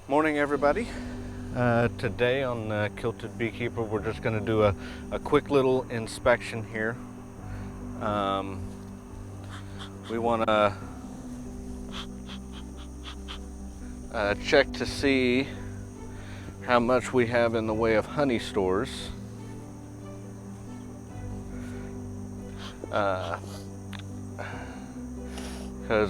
Morning, everybody. Today on Kilted Beekeeper, we're just going to do a quick little inspection here. We want to check to see how much we have in the way of honey stores. Because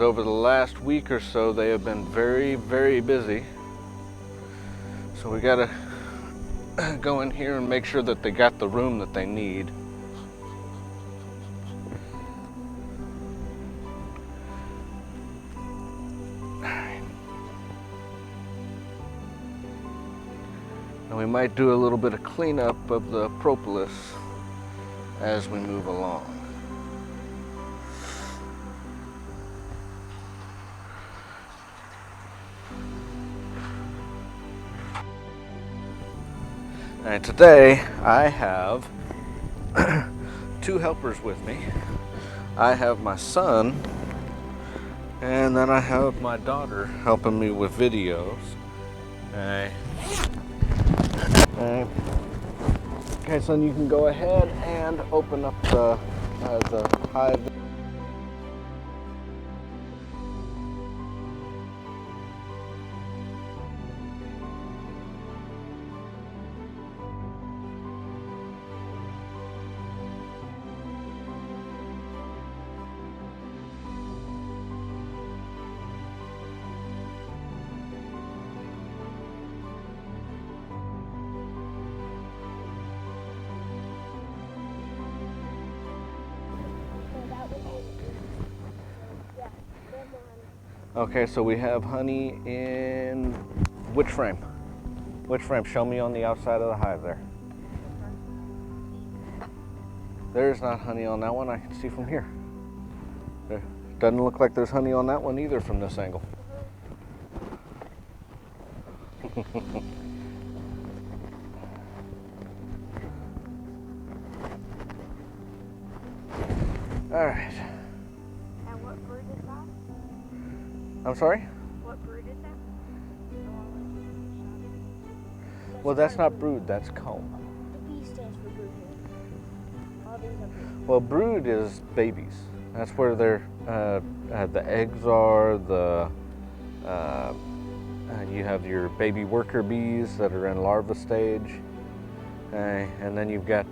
over the last week or so, they have been very, very busy. So we got to go in here and make sure that they got the room that they need. And we might do a little bit of cleanup of the propolis as we move along. And today I have two helpers with me. I have my son, and then I have my daughter helping me with videos. Okay, son, you can go ahead and open up the hive. Okay, so we have honey in which frame? Which frame? Show me on the outside of the hive there. There's not honey on that one, I can see from here. There doesn't look like there's honey on that one either from this angle. All right. And what brood is that? I'm sorry? What brood is that? Well, that's not brood, that's comb. The B stands for brood. All these are brood. Well, brood is babies. That's where they're, the eggs are, you have your baby worker bees that are in larva stage, and then you've got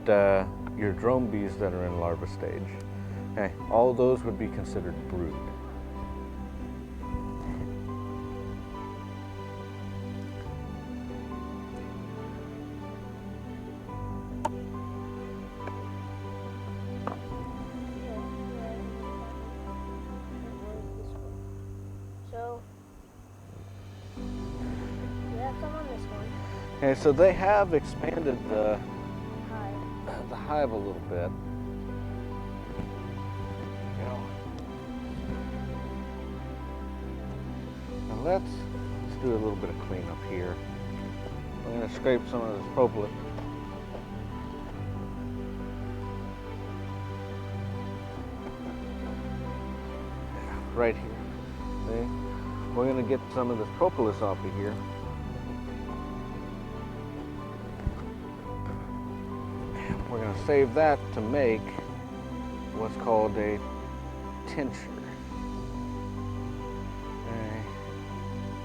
your drone bees that are in larva stage. Okay, all of those would be considered brood. So, we have some on this one. Okay, so they have expanded the Hive. hive a little bit. Now let's do a little bit of cleanup here. I'm going to scrape some of this propolis. Right here. See? We're going to get some of this propolis off of here. We're going to save that to make what's called a tincture.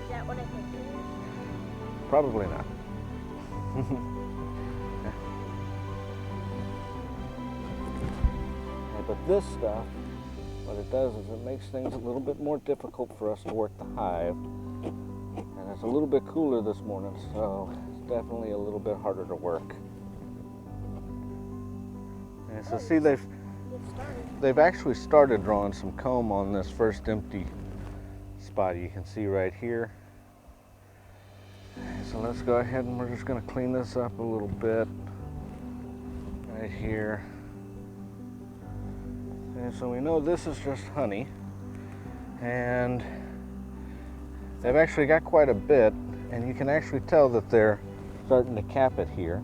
Is that what I think it is? Probably not. But this stuff, what it does is it makes things a little bit more difficult for us to work the hive. And it's a little bit cooler this morning, so it's definitely a little bit harder to work. And so see, they've actually started drawing some comb on this first empty spot you can see right here. So let's go ahead and we're just going to clean this up a little bit right here. And so we know this is just honey, and they've actually got quite a bit, and you can actually tell that they're starting to cap it here.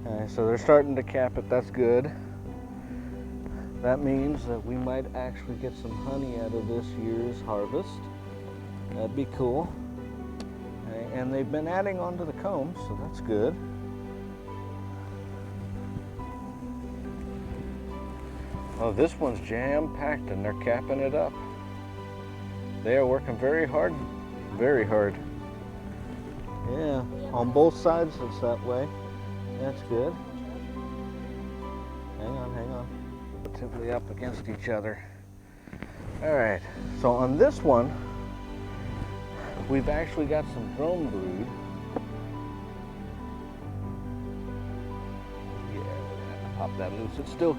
Okay, so they're starting to cap it, that's good. That means that we might actually get some honey out of this year's harvest. That'd be cool. Okay, and they've been adding on to the combs, so that's good. Oh, this one's jam-packed and they're capping it up. They are working very hard, very hard. Yeah, on both sides it's that way. That's good. Hang on. Relatively up against each other. All right, so on this one, we've actually got some drone brood. Yeah, we're gonna have to pop that loose. It's still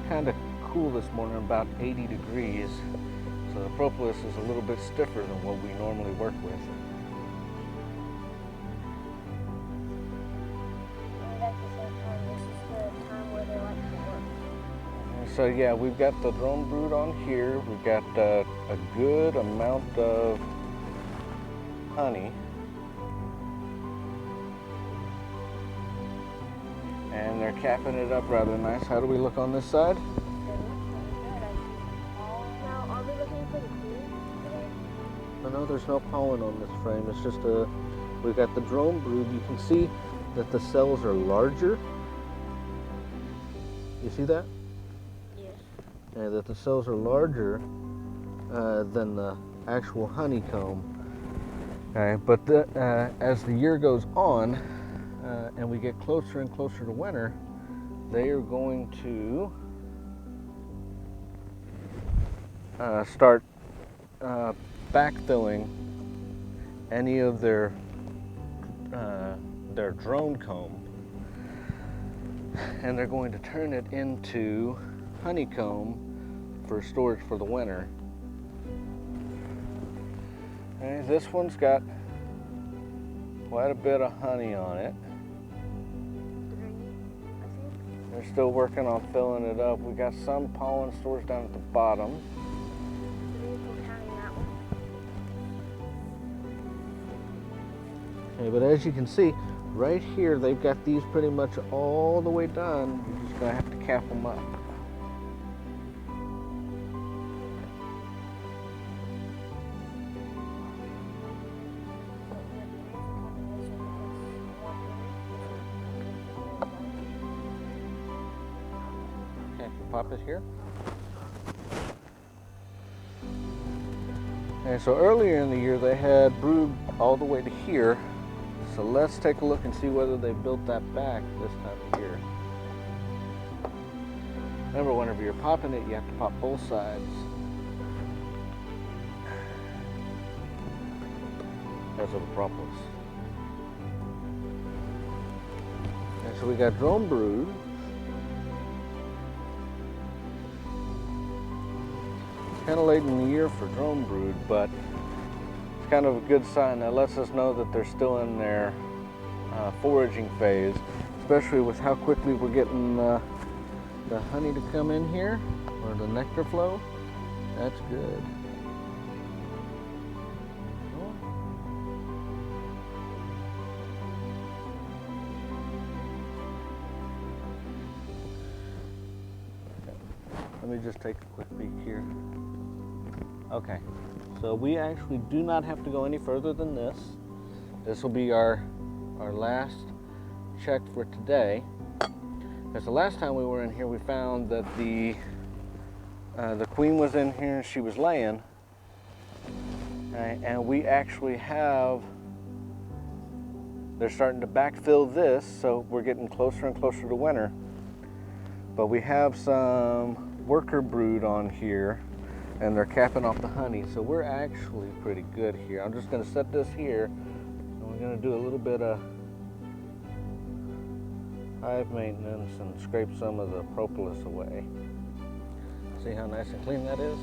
kind of cool this morning, about 80 degrees. So the propolis is a little bit stiffer than what we normally work with. And at the same time, this is the time where they like to work. So yeah, we've got the drone brood on here. We've got a good amount of honey. And they're capping it up rather nice. How do we look on this side? Now, are we looking for the queen today? Oh, no, there's no pollen on this frame. It's just we've got the drone brood. You can see that the cells are larger. You see that? Yes. And that the cells are larger than the actual honeycomb. Okay, but as the year goes on and we get closer and closer to winter, they are going to start backfilling any of their drone comb, and they're going to turn it into honeycomb for storage for the winter. Okay, this one's got quite a bit of honey on it. 3, I think. They're still working on filling it up. We got some pollen stores down at the bottom. 3 if we're counting that one. Okay, but as you can see, right here they've got these pretty much all the way done. You're just gonna have to cap them up. Okay, pop it here. And so earlier in the year they had brood all the way to here. So let's take a look and see whether they built that back this time of year. Remember, whenever you're popping it, you have to pop both sides. Because of the propolis. And so we got drone brood. It's kind of late in the year for drone brood, but it's kind of a good sign. That lets us know that they're still in their foraging phase, especially with how quickly we're getting the honey to come in here, or the nectar flow. That's good. Let me just take a quick peek here. Okay, so we actually do not have to go any further than this. This will be our last check for today. Because the last time we were in here, we found that the queen was in here and she was laying. And we actually have, they're starting to backfill this, so we're getting closer and closer to winter. But we have some worker brood on here, and they're capping off the honey, so we're actually pretty good here. I'm just going to set this here, and we're going to do a little bit of hive maintenance and scrape some of the propolis away. See how nice and clean that is?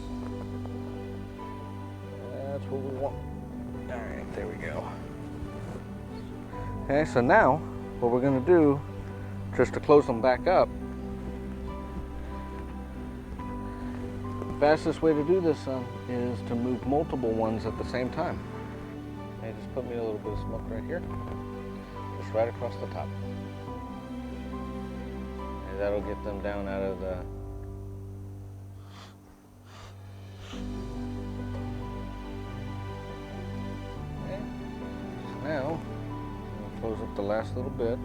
That's what we want. All right, there we go. Okay, so now what we're going to do, just to close them back up, fastest way to do this is to move multiple ones at the same time. Okay, just put me a little bit of smoke right here, just right across the top. And that'll get them down out of the Now, we'll close up the last little bit.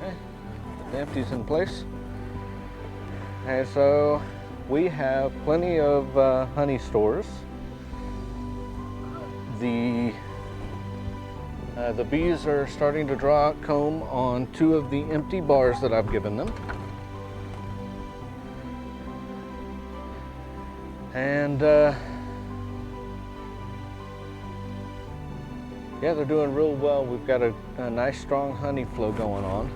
Okay, the empty's in place. And so we have plenty of honey stores. The bees are starting to draw out comb on 2 of the empty bars that I've given them. And yeah, they're doing real well. We've got a nice strong honey flow going on.